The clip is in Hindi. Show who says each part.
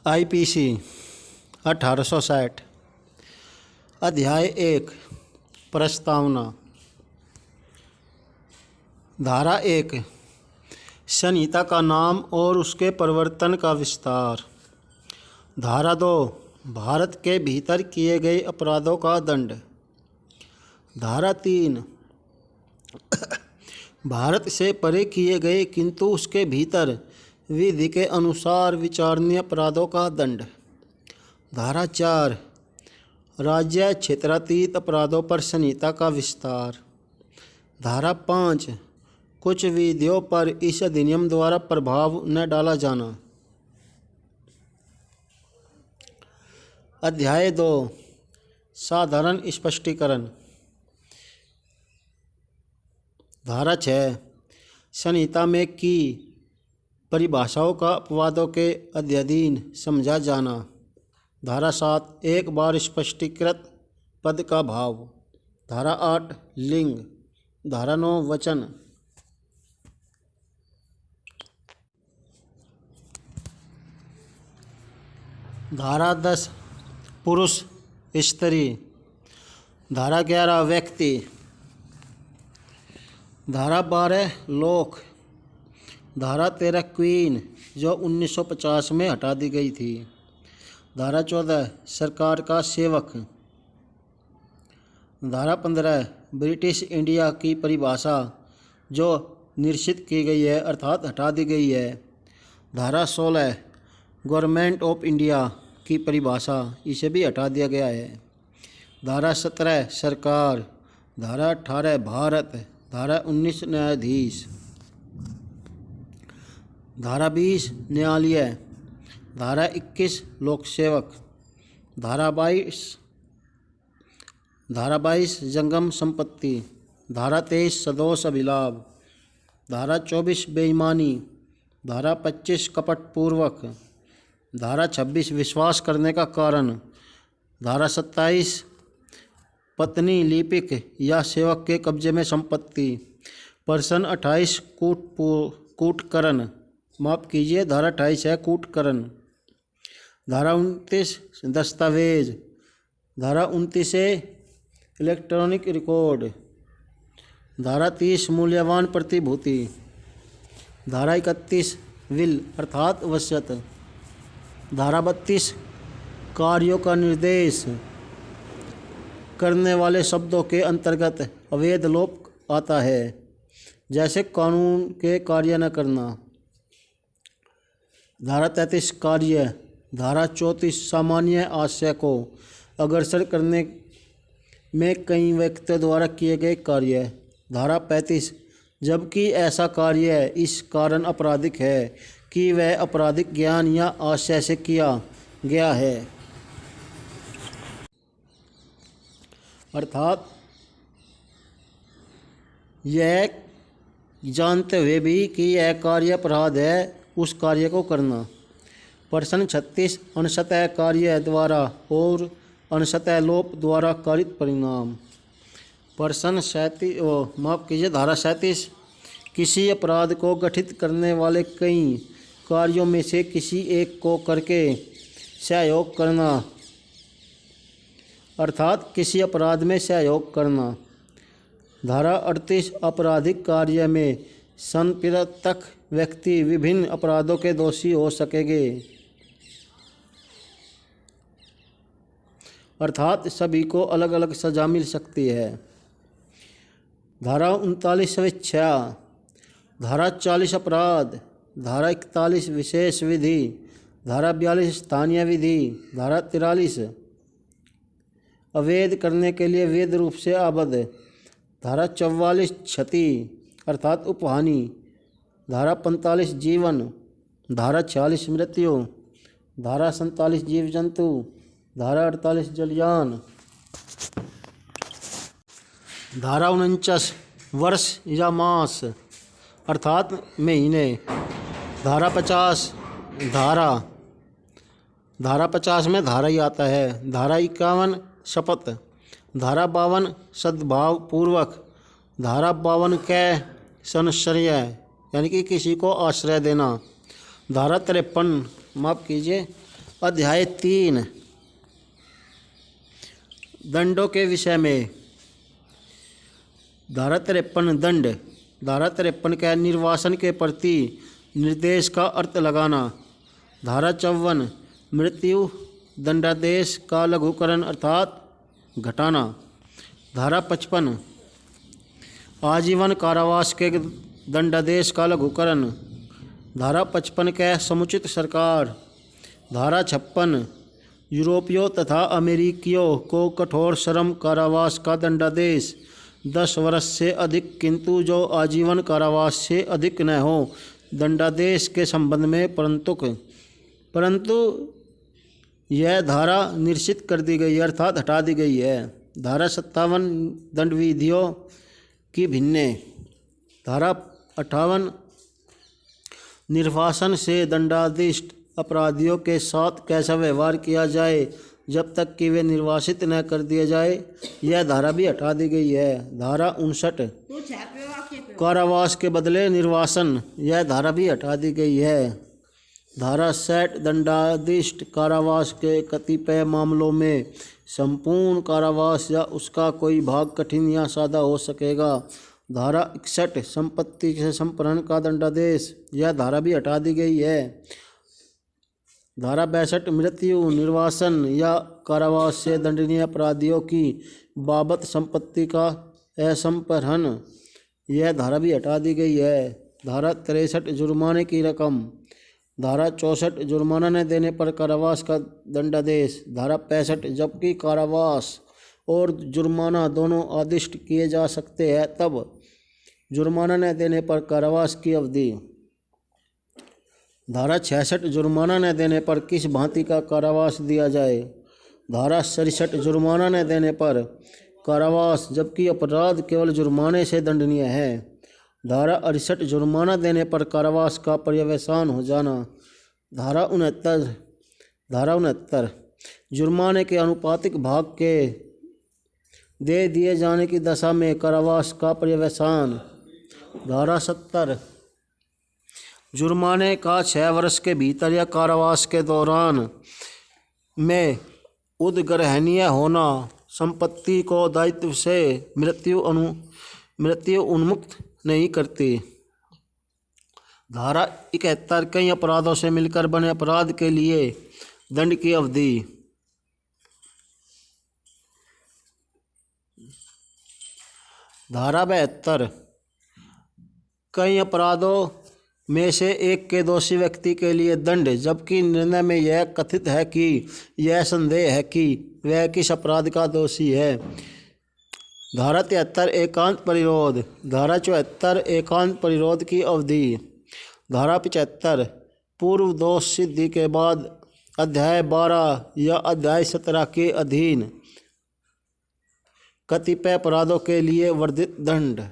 Speaker 1: IPC 1860। अध्याय 1 प्रस्तावना। धारा 1 संहिता का नाम और उसके प्रवर्तन का विस्तार। धारा 2 भारत के भीतर किए गए अपराधों का दंड। धारा 3 भारत से परे किए गए किंतु उसके भीतर विधि के अनुसार विचारणीय अपराधों का दंड। धारा 4 राज्य क्षेत्रातीत अपराधों पर संहिता का विस्तार। धारा 5 कुछ विधियों पर इस अधिनियम द्वारा प्रभाव न डाला जाना। अध्याय 2 साधारण स्पष्टीकरण। धारा 6 संहिता में की परिभाषाओं का अपवादों के अध्ययन समझा जाना। धारा 7 एक बार स्पष्टीकृत पद का भाव। धारा 8 लिंग। धारा 9 वचन। धारा 10 पुरुष स्त्री। धारा 11 व्यक्ति। धारा 12 लोक। धारा 13 क्वीन जो 1950 में हटा दी गई थी। धारा 14 सरकार का सेवक। धारा 15 ब्रिटिश इंडिया की परिभाषा जो निश्चित की गई है अर्थात हटा दी गई है। धारा 16 गवर्नमेंट ऑफ इंडिया की परिभाषा इसे भी हटा दिया गया है। धारा 17 सरकार। धारा 18 भारत। धारा 19 न्यायाधीश। धारा 20 न्यायालय। धारा 21 लोक सेवक। धारा 22 जंगम संपत्ति। धारा 23 सदोष अभिलाभ। धारा 24 बेईमानी। धारा 25 कपटपूर्वक। धारा 26 विश्वास करने का कारण। धारा 27 पत्नी लिपिक या सेवक के कब्जे में संपत्ति। प्रश्न 28 कूटकरण। माफ कीजिए धारा 28 है कूटकरण। धारा 29 दस्तावेज। धारा 29 इलेक्ट्रॉनिक रिकॉर्ड। धारा 30 मूल्यवान प्रतिभूति। धारा 31 विल अर्थात वसीयत। धारा 32 कार्यों का निर्देश करने वाले शब्दों के अंतर्गत अवैध लोप आता है जैसे कानून के कार्य न करना। धारा 33 कार्य। धारा 34 सामान्य आशय को अग्रसर करने में कई व्यक्तियों द्वारा किए गए कार्य। धारा 35 जबकि ऐसा कार्य इस कारण आपराधिक है कि वह आपराधिक ज्ञान या आशय से किया गया है अर्थात यह जानते हुए भी कि यह कार्य अपराध है उस कार्य को करना। प्रश्न 36 अनसतह कार्य द्वारा और अनसतह लोप द्वारा कारित परिणाम। प्रश्न 37 माफ कीजिए धारा 37 किसी अपराध को गठित करने वाले कई कार्यों में से किसी एक को करके सहयोग करना अर्थात किसी अपराध में सहयोग करना। धारा 38 आपराधिक कार्य में संपृक्तक व्यक्ति विभिन्न अपराधों के दोषी हो सकेंगे अर्थात सभी को अलग अलग सजा मिल सकती है। धारा 39 स्वेच्छा। धारा 40 अपराध। धारा 41 विशेष विधि। धारा 42 स्थानीय विधि। धारा 43 अवैध करने के लिए वैध रूप से आबद्ध। धारा 44 क्षति अर्थात उपहानि। धारा 45 जीवन। धारा 46 मृत्यु। धारा 47 जीव जंतु। धारा 48 जलयान। धारा 49 वर्ष या मास अर्थात महीने। धारा 50 धारा 50 में धारा ही आता है। धारा 51 शपथ। धारा 52 सद्भाव पूर्वक। धारा 52 कै संश्रय यानी कि किसी को आश्रय देना। धारा 53 माफ कीजिए अध्याय 3 दंडों के विषय में। धारा 53 दंड। धारा 53 का निर्वासन के प्रति निर्देश का अर्थ लगाना। धारा 54 मृत्यु दंडादेश का लघुकरण अर्थात घटाना। धारा 55 आजीवन कारावास के दंडादेश का लघुकरण। धारा 55 का समुचित सरकार। धारा 56 यूरोपियों तथा अमेरिकियों को कठोर श्रम कारावास का दंडादेश 10 वर्ष से अधिक किंतु जो आजीवन कारावास से अधिक न हो दंडादेश के संबंध में परंतु यह धारा निश्चित कर दी गई अर्थात हटा दी गई है। धारा 57 दंड विधियों की भिन्न। धारा 58 निर्वासन से दंडादिष्ट अपराधियों के साथ कैसा व्यवहार किया जाए जब तक कि वे निर्वासित न कर दिए जाए, यह धारा भी हटा दी गई है। धारा 59 कारावास के बदले निर्वासन, यह धारा भी हटा दी गई है। धारा 60 दंडादिष्ट कारावास के कतिपय मामलों में संपूर्ण कारावास या उसका कोई भाग कठिन या सादा हो सकेगा। धारा 61 संपत्ति से संपहरण का दंडादेश, यह धारा भी हटा दी गई है। धारा 62 मृत्यु निर्वासन या कारावास से दंडनीय अपराधियों की बाबत संपत्ति का असंपहरण, यह धारा भी हटा दी गई है। धारा 63 जुर्माने की रकम। धारा 64 जुर्माना न देने पर कारावास का दंडादेश। धारा 65 जबकि कारावास और जुर्माना दोनों आदिष्ट किए जा सकते हैं तब जुर्माना न देने पर कारावास की अवधि। धारा 66 जुर्माना न देने पर किस भांति का कारावास दिया जाए। धारा 67 जुर्माना न देने पर कारावास जबकि अपराध केवल जुर्माने से दंडनीय है। धारा 68 जुर्माना देने पर कारावास का पर्यवसान हो जाना। धारा 69 जुर्माने के अनुपातिक भाग के दे दिए जाने की दशा में कारावास का पर्यवसान। धारा 70 जुर्माने का 6 वर्ष के भीतर या कारावास के दौरान में उद्ग्रहणीय होना संपत्ति को दायित्व से मृत्यु उन्मुक्त नहीं करती। धारा 71 कई अपराधों से मिलकर बने अपराध के लिए दंड की अवधि। धारा 72 कई अपराधों में से एक के दोषी व्यक्ति के लिए दंड जबकि निर्णय में यह कथित है कि यह संदेह है कि वह किस अपराध का दोषी है। धारा 73 एकांत परिरोध। धारा 74 एकांत परिरोध की अवधि। धारा 75 पूर्व दोष सिद्धि के बाद अध्याय 12 या अध्याय 17 के अधीन कतिपय अपराधों के लिए वर्धित दंड।